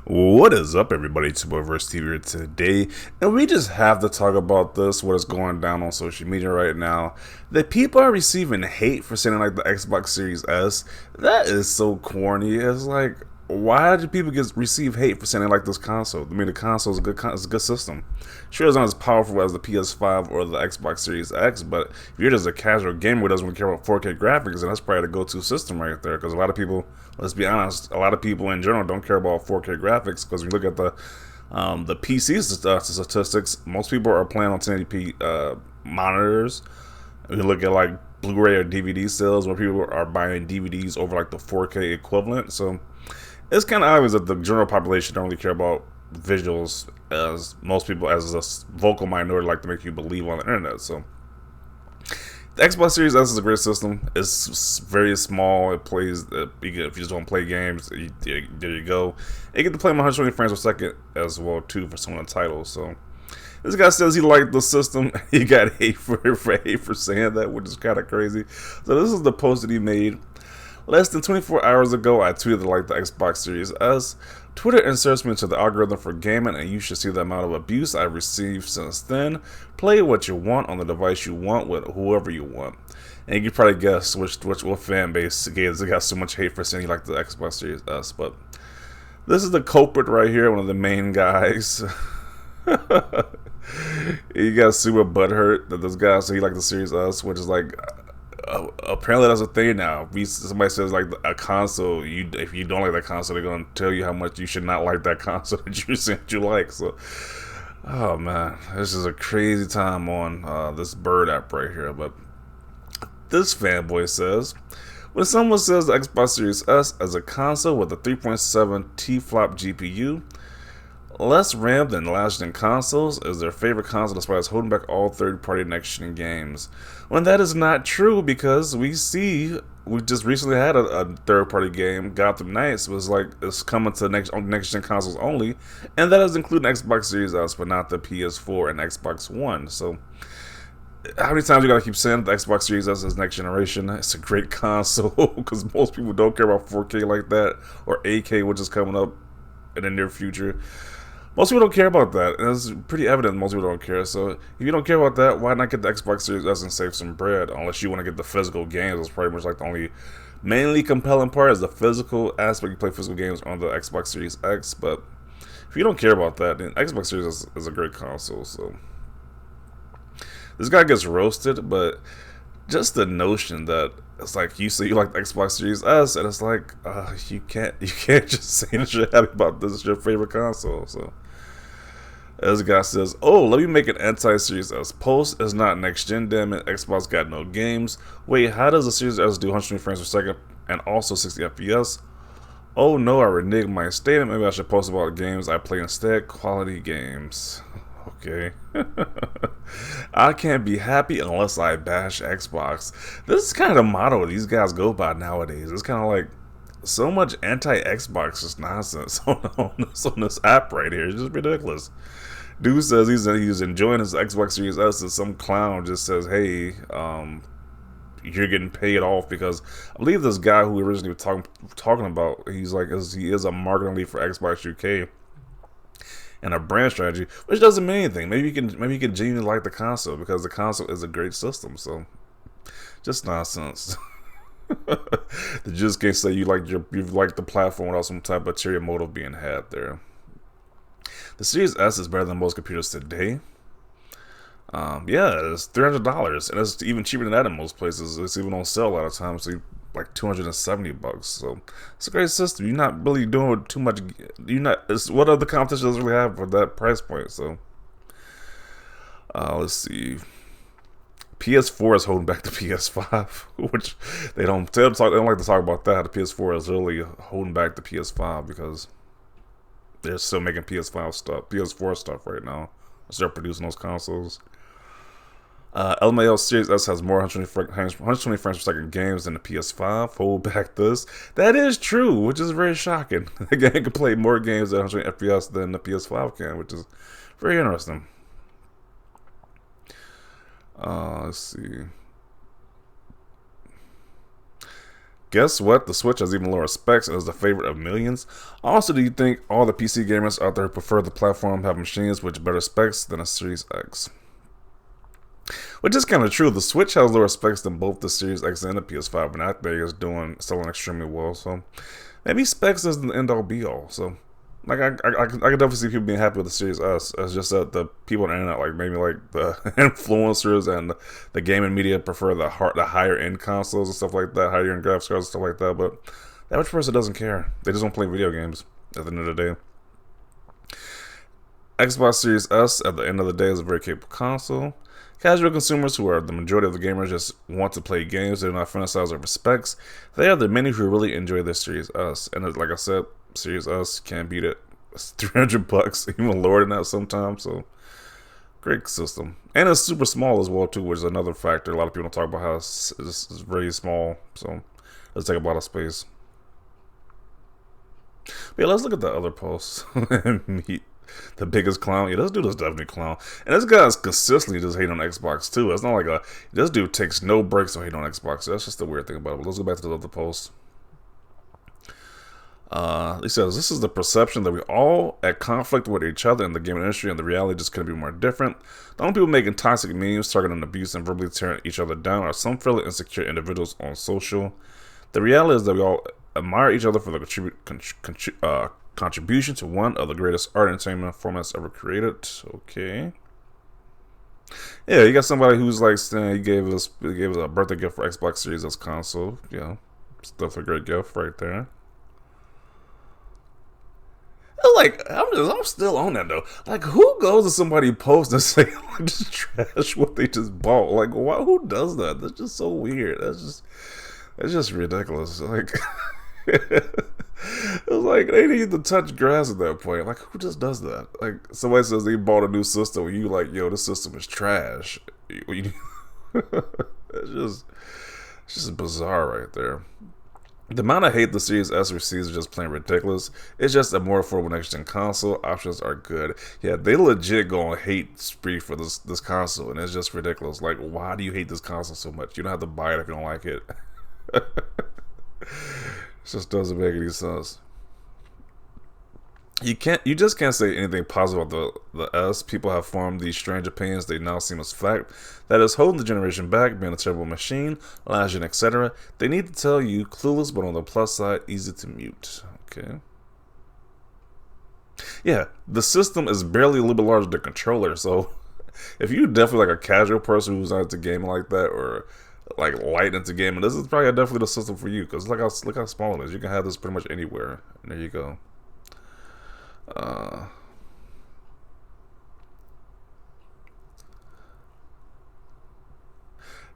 What is up, everybody? It's your boy Verse TV here today, and we just have to talk about this. What is going down on social media right now? That people are receiving hate for saying like the Xbox Series S. That is so corny. It's like, why do people receive hate for saying like this console? I mean, the console is a it's a good system. Sure, it's not as powerful as the PS5 or the Xbox Series X, but if you're just a casual gamer who doesn't really care about 4K graphics, then that's probably the go-to system right there. Because a lot of people, let's be honest, a lot of people in general don't care about 4K graphics. Because when you look at the PC statistics, most people are playing on 1080p monitors. If you look at like Blu-ray or DVD sales, where people are buying DVDs over like the 4K equivalent, so it's kind of obvious that the general population don't really care about visuals as most people, as a vocal minority, like to make you believe on the internet. So the Xbox Series S is a great system. It's very small. It plays. If you just don't play games, there you go. You get to play 120 frames per second as well too for some of the titles. So this guy says he liked the system. He got hate for saying that, which is kind of crazy. So this is the post that he made. Less than 24 hours ago, I tweeted like the Xbox Series S. Twitter inserts me into the algorithm for gaming, and you should see the amount of abuse I've received since then. Play what you want on the device you want with whoever you want. And you can probably guess what fan base got so much hate for saying like the Xbox Series S. But this is the culprit right here, one of the main guys. He got super butthurt that this guy said he liked the Series S, which is like, apparently that's a thing now. If somebody says like a console, if you don't like that console, they're gonna tell you how much you should not like that console that you said you like. So, oh man, this is a crazy time on this Bird app right here. But this fanboy says, when someone says the Xbox Series S as a console with a 3.7 T-flop GPU, less RAM than last-gen consoles, is their favorite console despite us holding back all third-party next-gen games. When that is not true, because we just recently had a third-party game, Gotham Knights, was like it's coming to next-gen consoles only, and that does include an Xbox Series S, but not the PS4 and Xbox One. So, how many times you gotta keep saying the Xbox Series S is next generation? It's a great console because most people don't care about 4K like that or 8K, which is coming up in the near future. Most people don't care about that, and it's pretty evident most people don't care. So if you don't care about that, why not get the Xbox Series S and save some bread? Unless you want to get the physical games, that's pretty much like the only mainly compelling part is the physical aspect. You play physical games on the Xbox Series X, but if you don't care about that, then Xbox Series S is a great console. So this guy gets roasted, but just the notion that it's like you say you like the Xbox Series S, and it's like you can't just say that you're happy about this is your favorite console. So as the guy says, oh, let me make an anti-Series S post. It's not next gen, damn it. Xbox got no games. Wait, how does the Series S do 120 frames per second and also 60 FPS? Oh no, I reneged my statement. Maybe I should post about games I play instead. Quality games. Okay. I can't be happy unless I bash Xbox. This is kind of the motto these guys go by nowadays. It's kind of like so much anti-Xbox just nonsense on this app right here. It's just ridiculous. Dude says he's enjoying his Xbox Series S, and some clown just says, "Hey, you're getting paid off," because I believe this guy who we originally were talking about, he's like, he is a marketing lead for Xbox UK and a brand strategy, which doesn't mean anything. Maybe you can genuinely like the console because the console is a great system. So just nonsense. They just can't say you like the platform without some type of ulterior motive being had there. The Series S is better than most computers today. Yeah, it's $300, and it's even cheaper than that in most places. It's even on sale a lot of times, so like $270. So it's a great system. You're not really doing too much. What other competition does it really have for that price point? So let's see. PS4 is holding back the PS5, which they don't like to talk about that. The PS4 is really holding back the PS5 because they're still making PS4 stuff right now. They're producing those consoles. LMAO Series S has more 120 frames per second games than the PS5. Hold back this. That is true, which is very shocking. The game can play more games at 120 FPS than the PS5 can, which is very interesting. Let's see. Guess what? The Switch has even lower specs and is the favorite of millions. Also, do you think all the PC gamers out there who prefer the platform have machines with better specs than a Series X? Which is kind of true. The Switch has lower specs than both the Series X and the PS5, but I think it's selling extremely well. So maybe specs isn't the end all be all. So like I can definitely see people being happy with the Series S. It's just that the people on the internet, like maybe like the influencers and the gaming media, prefer the higher end consoles and stuff like that, higher end graphics cards and stuff like that. But the average person doesn't care. They just don't play video games at the end of the day. Xbox Series S at the end of the day is a very capable console. Casual consumers, who are the majority of the gamers, just want to play games. They do not fantasize over specs. They are the many who really enjoy their Series S. And like I said, Series S can't beat it. It's $300, even lower than that sometimes. So great system, and it's super small as well too, which is another factor. A lot of people don't talk about how it's very small, so let's take up a lot of space. But yeah, let's look at the other posts. Meet the biggest clown. Yeah, this dude is definitely a clown. And this guy's consistently just hating on Xbox too. It's not like this dude takes no breaks on hating on Xbox. That's just the weird thing about it. But let's go back to the other post. He says, this is the perception that we all at conflict with each other in the gaming industry, and the reality just couldn't be more different. The only people making toxic memes, targeting abuse, and verbally tearing each other down are some fairly insecure individuals on social. The reality is that we all admire each other for the contribution to one of the greatest art entertainment formats ever created. Okay. Yeah, you got somebody who's like saying he gave us a birthday gift for Xbox Series S console. Yeah, stuff a great gift right there. Like, I'm still on that though. Like, who goes to somebody post and say just trash what they just bought? Like, why? Who does that? That's just so weird. That's just ridiculous. Like, it's like they need to touch grass at that point. Like, who just does that? Like, somebody says they bought a new system, and you like, yo, this system is trash. It's just bizarre right there. The amount of hate the Series S receives is just plain ridiculous. It's just a more affordable next-gen console. Options are good. Yeah, they legit go on hate spree for this console, and it's just ridiculous. Like, why do you hate this console so much? You don't have to buy it if you don't like it. It just doesn't make any sense. You just can't say anything positive about the S. People have formed these strange opinions they now seem as fact. That is holding the generation back, being a terrible machine, lashing, etc. They need to tell you, clueless, but on the plus side, easy to mute. Okay. Yeah, the system is barely a little bit larger than the controller, so if you're definitely like a casual person who's not into gaming like that, or like light into gaming, this is probably definitely the system for you, because look how small it is. You can have this pretty much anywhere. And there you go.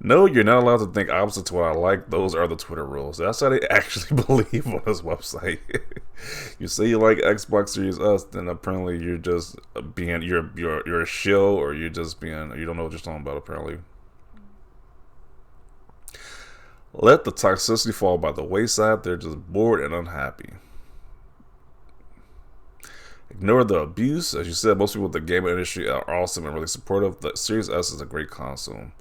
No, you're not allowed to think opposite to what I like. Those are the Twitter rules. That's how they actually believe on this website. You say you like Xbox Series S, then apparently you're just you're a shill, or you don't know what you're talking about. Apparently, let the toxicity fall by the wayside. They're just bored and unhappy. Ignore the abuse. As you said, most people in the gaming industry are awesome and really supportive. The Series S is a great console.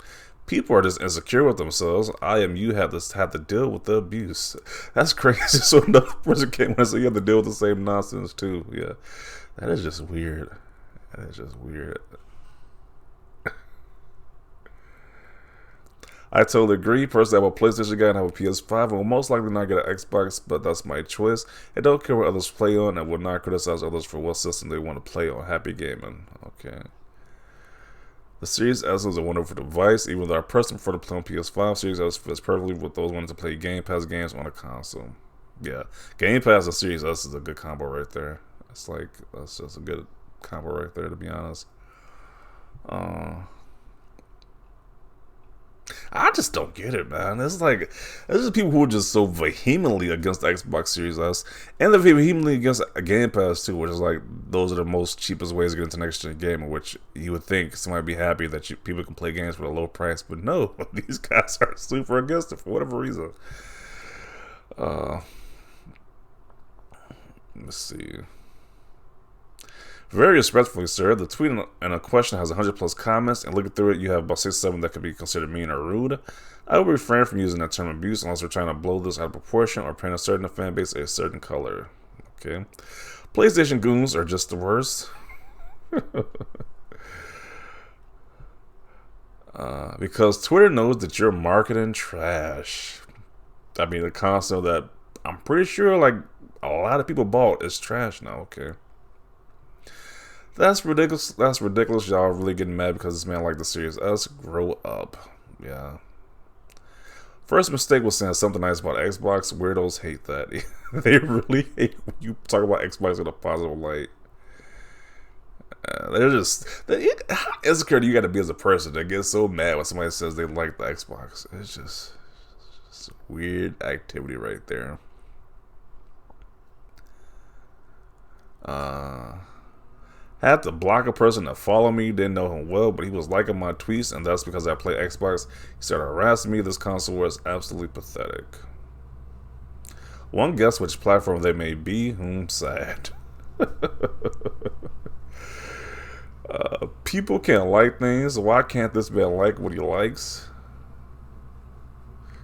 People are just insecure with themselves. You have to deal with the abuse. That's crazy. So another person came and said you have to deal with the same nonsense too. Yeah, that is just weird. That is just weird. I totally agree. Personally, I'm a PlayStation guy and I have a PS5. I will most likely not get an Xbox, but that's my choice. I don't care what others play on and will not criticize others for what system they want to play on. Happy gaming. Okay. The Series S is a wonderful device, even though I personally prefer to play on PS5. Series S fits perfectly with those wanting to play Game Pass games on a console. Yeah, Game Pass and Series S is a good combo right there. That's just a good combo right there, to be honest. I just don't get it, man. It's just people who are just so vehemently against the Xbox Series S, and they're vehemently against a Game Pass too, which is like those are the most cheapest ways to get into next gen gaming. Which you would think somebody would be happy that people can play games for a low price, but no, these guys are super against it for whatever reason. Let's see. Very respectfully, sir. The tweet in a question has 100 plus comments, and looking through it, you have about 6 7 that could be considered mean or rude. I will refrain from using that term abuse unless we're trying to blow this out of proportion or paint a certain fan base a certain color. Okay. PlayStation goons are just the worst. Because Twitter knows that you're marketing trash. I mean, the console that I'm pretty sure like a lot of people bought is trash now. Okay. That's ridiculous. That's ridiculous. Y'all really getting mad because this man liked the Series S. Grow up. Yeah. First mistake was saying something nice about Xbox. Weirdos hate that. They really hate when you talk about Xbox in a positive light. They're just how insecure you got to be as a person that gets so mad when somebody says they like the Xbox. It's just weird activity right there. Had to block a person that followed me, didn't know him well, but he was liking my tweets, and that's because I play Xbox. He started harassing me. This console was absolutely pathetic. One guess which platform they may be. Sad. People can't like things. Why can't this man like what he likes?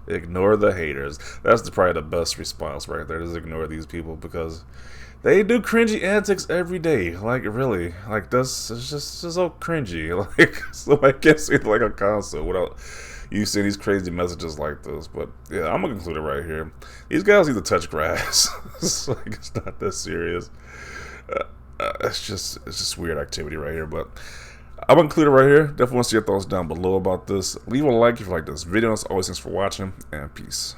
Ignore the haters. That's probably the best response right there. Just ignore these people because they do cringy antics every day. Like really, like this is just so cringy. Like somebody can't say like a console without you seeing these crazy messages like this. But yeah, I'm gonna conclude it right here. These guys need to touch grass. It's like it's not that serious. It's just weird activity right here. But I'm gonna conclude it right here. Definitely want to see your thoughts down below about this. Leave a like if you like this video. As always, thanks for watching and peace.